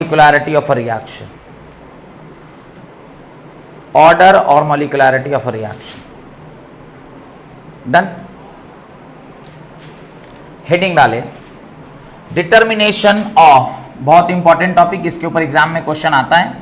molecularity of a reaction, order or molecularity of a reaction. Done. Heading डाले determination of, बहुत important topic, इसके ऊपर exam में question आता है।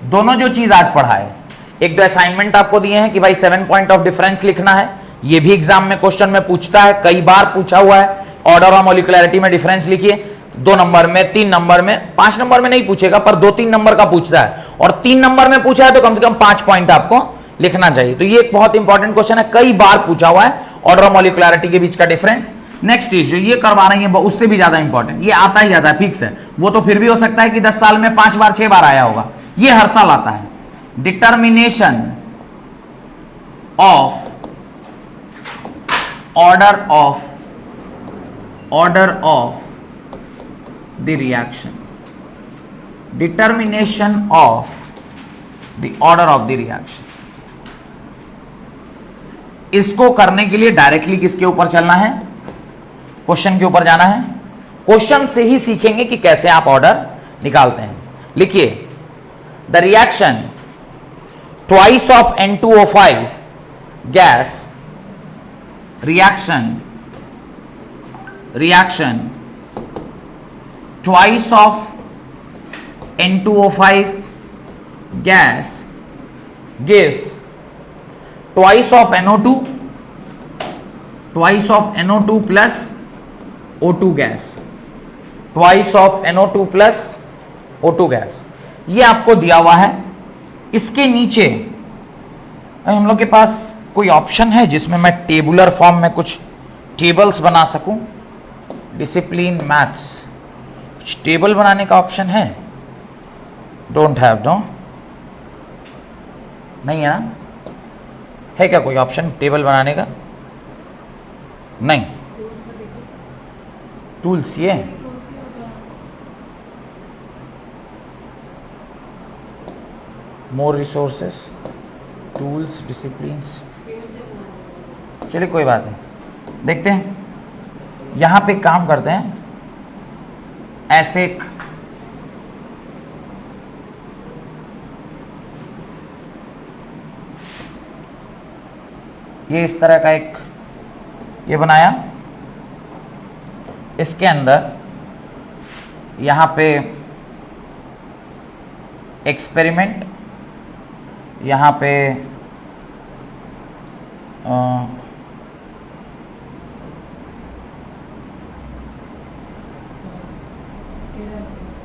दोनों जो चीज आज पढ़ा है, एक दो असाइनमेंट आपको दिए हैं कि भाई 7 पॉइंट ऑफ डिफरेंस लिखना है, ये भी एग्जाम में क्वेश्चन में पूछता है, कई बार पूछा हुआ है। ऑर्डर और मॉलिक्युलरिटी में डिफरेंस लिखिए, 2 नंबर में, 3 नंबर में, 5 नंबर में नहीं पूछेगा पर 2-3 नंबर का पूछता है, और 3 नंबर में पूछा है तो कम से कम 5 पॉइंट आपको लिखना चाहिए। तो ये एक बहुत इंपॉर्टेंट क्वेश्चन है, कई बार पूछा हुआ है, ऑर्डर और मॉलिक्युलरिटी के बीच का डिफरेंस। नेक्स्ट इश्यू ये करवा रही है, उससे भी ज्यादा इंपॉर्टेंट, ये आता ही आता है, फिक्स है। वो तो फिर भी हो सकता है कि 10 साल में 5 बार 6 बार आया होगा, ये हर साल आता है। Determination of order of the reaction, determination of the order of the reaction। इसको करने के लिए डायरेक्टली किसके ऊपर चलना है? क्वेश्चन के ऊपर जाना है। क्वेश्चन से ही सीखेंगे कि कैसे आप ऑर्डर निकालते हैं। लिखिए, the reaction twice of N2O5 gas, reaction twice of N2O5 gas gives twice of NO2 plus O2 gas, twice of NO2 plus O2 gas। ये आपको दिया हुआ है। इसके नीचे हम लोग के पास कोई ऑप्शन है जिसमें मैं टेबुलर फॉर्म में कुछ टेबल्स बना सकूं? डिसिप्लिन मैथ्स, कुछ टेबल बनाने का ऑप्शन है? डोंट हैव, नो, नहीं है ना? है क्या कोई ऑप्शन टेबल बनाने का? नहीं। टूल्स, ये मोर रिसोर्सेस, टूल्स, डिसिप्लिन्स, चलिए कोई बात नहीं, देखते हैं। यहां पे काम करते हैं, ऐसे ये इस तरह का एक ये बनाया, इसके अंदर यहां पे एक्सपेरिमेंट, यहां पे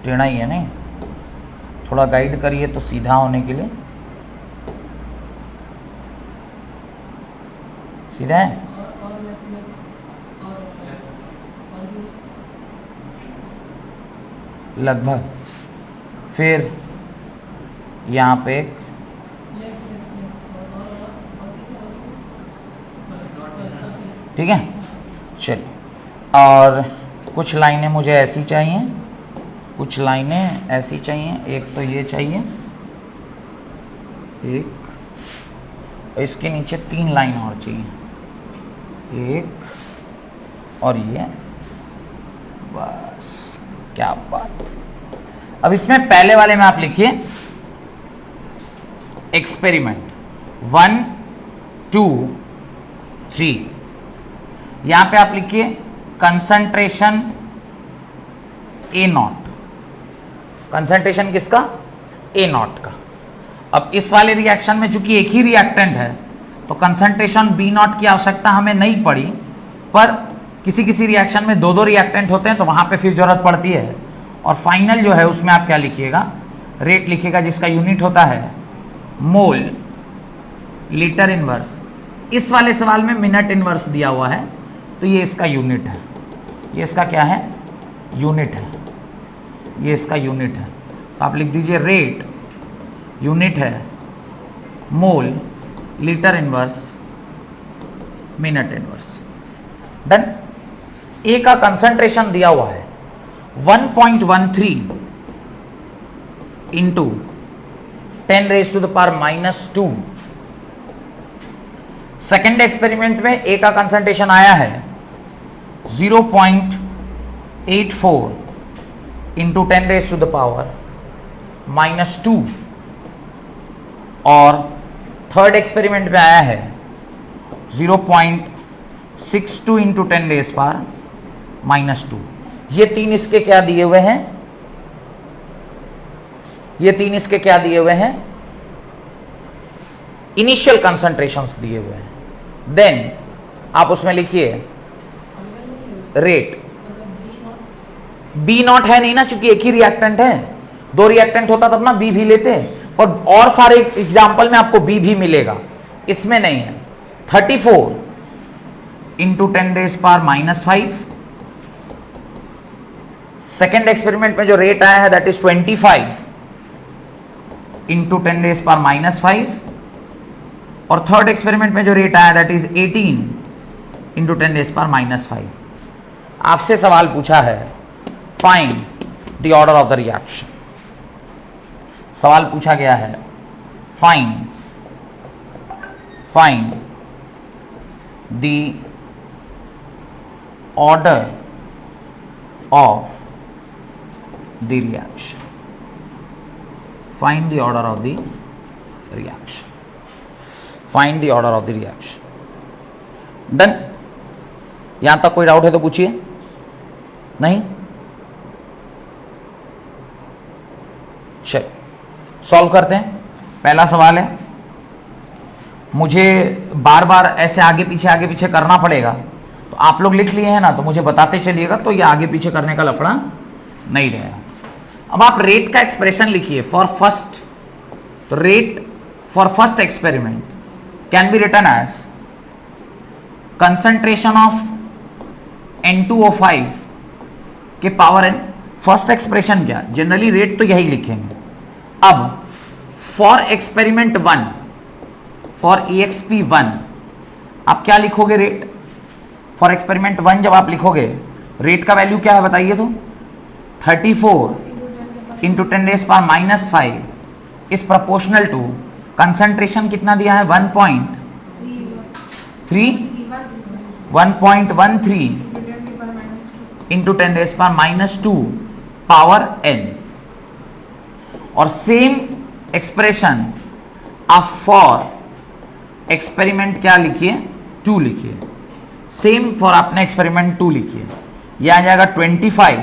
टेढ़ा ही है, नहीं, थोड़ा गाइड करिए तो सीधा होने के लिए। सीधा है? लगभग। फिर यहाँ पे एक ठीक है, चलिए। और कुछ लाइनें मुझे ऐसी चाहिए, कुछ लाइनें ऐसी चाहिए, एक तो ये चाहिए, एक, इसके नीचे 3 लाइन और चाहिए, एक और ये, बस, क्या बात। अब इसमें पहले वाले में आप लिखिए एक्सपेरिमेंट 1 2 3, यहां पे आप लिखिए कंसंट्रेशन A0, कंसंट्रेशन किसका? A0 का। अब इस वाले रिएक्शन में चूंकि एक ही रिएक्टेंट है तो कंसंट्रेशन B0 की आवश्यकता हमें नहीं पड़ी, पर किसी किसी रिएक्शन में 2-2 रिएक्टेंट होते हैं तो वहां पे फिर जरूरत पड़ती है। और फाइनल जो है उसमें आप क्या लिखिएगा? रेट लिखिएगा, जिसका यूनिट होता है मोल लीटर इनवर्स। इस वाले सवाल में मिनट इनवर्स दिया हुआ है तो ये इसका यूनिट है, ये इसका क्या है? यूनिट है, ये इसका यूनिट है। तो आप लिख दीजिए रेट यूनिट है mole litre inverse minute inverse. Done. A का कंसंट्रेशन दिया हुआ है 1.13 इंटू 10⁻⁻²। सेकेंड एक्सपेरिमेंट में ए का कंसंट्रेशन आया है 0.84 into 10 raise to the power -2 और थर्ड एक्सपेरिमेंट में आया है 0.62 इंटू 10 रेज पावर -2। ये तीन इसके क्या दिए हुए हैं, ये तीन इसके क्या दिए हुए हैं, इनिशियल कंसंट्रेशंस दिए हुए हैं। देन आप उसमें लिखिए रेट। बी नॉट है नहीं ना, चूंकि एक ही रिएक्टेंट है, दो रिएक्टेंट होता तब ना बी भी लेते, और सारे एग्जाम्पल में आपको बी भी मिलेगा, इसमें नहीं है। 34 into 10 raise power -5। Second experiment में जो रेट आया है that is 25 into 10 raise power -5, और थर्ड एक्सपेरिमेंट में जो रेट आया that is 18 into 10 raise power -5। आपसे सवाल पूछा है find the order of the reaction. सवाल पूछा गया है find the order of the reaction. Find the order of the reaction. Find the order of the reaction. Done. यहां तक कोई डाउट है तो पूछिए। नहीं? चलिए सॉल्व करते हैं। पहला सवाल है, मुझे बार बार ऐसे आगे पीछे करना पड़ेगा, तो आप लोग लिख लिए हैं ना, तो मुझे बताते चलिएगा, तो ये आगे पीछे करने का लफड़ा नहीं रहेगा। अब आप रेट का एक्सप्रेशन लिखिए फॉर फर्स्ट। तो rate for first experiment can be written as concentration of N2O5 के पावर n। फर्स्ट एक्सप्रेशन क्या, जनरली रेट तो यही लिखेंगे। अब फॉर एक्सपेरिमेंट 1, फॉर EXP1 आप क्या लिखोगे रेट? फॉर एक्सपेरिमेंट 1 जब आप लिखोगे, रेट का वैल्यू क्या है बताइए तो? 34 into 10 raise power -5 is proportional to concentration कितना दिया है? 1.13 into 10 raise power -2 power n। और सेम एक्सप्रेशन आप फॉर एक्सपेरिमेंट क्या लिखिए? 2 लिखिए। सेम फॉर आपने एक्सपेरिमेंट 2 लिखिए। यह आ जाएगा 25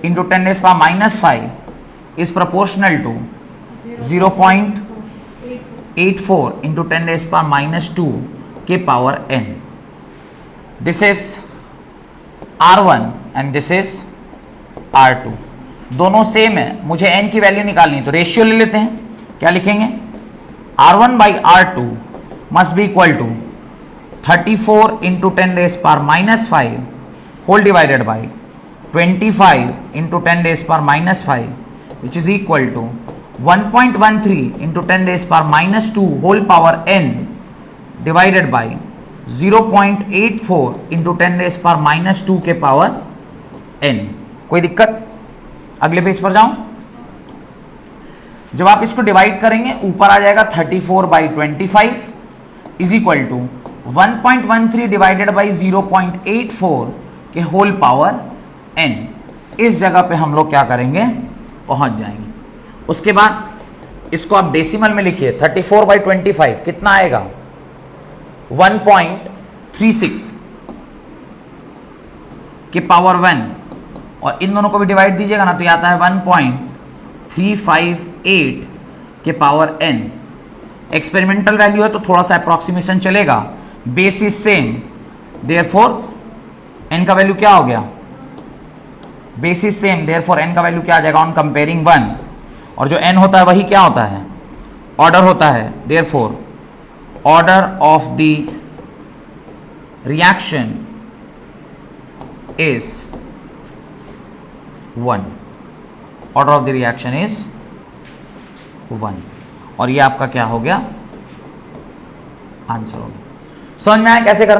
into 10 raise power -5 is proportional to 0.84 into 10 raise power -2 के power n। This is R1 and this is R2। दोनों सेम है, मुझे n की वैल्यू निकालनी, तो रेशियो ले लेते हैं। क्या लिखेंगे? R1 by R2 must be equal to 34 into 10 raise power -5 whole divided by 25 into 10 raise power -5 which is equal to 1.13 into 10 raise power -2 whole power n divided by 0.84 into 10 raise power -2 के power n। कोई दिक्कत? अगले page पर जाऊं। जब आप इसको divide करेंगे, ऊपर आ जाएगा 34 by 25 is equal to 1.13 divided by 0.84 के होल पावर n। इस जगह पे हम लोग क्या करेंगे? पहुंच जाएंगे। उसके बाद इसको आप डेसिमल में लिखिए। 34 बाई 25 कितना आएगा? 1.36 के पावर 1, और इन दोनों को भी डिवाइड दीजिएगा ना, तो ये आता है 1.358 के पावर n। एक्सपेरिमेंटल वैल्यू है तो थोड़ा सा अप्रॉक्सीमेशन चलेगा, base is same, therefore n का वैल्यू क्या हो गया? Base is same, therefore n का वैल्यू क्या आ जाएगा ऑन कंपेयरिंग 1, और जो n होता है वही क्या होता है? ऑर्डर होता है। Therefore order of the reaction is 1। Order of the reaction is 1, और ये आपका क्या हो गया? आंसर हो गया। समझ में आया कैसे करना?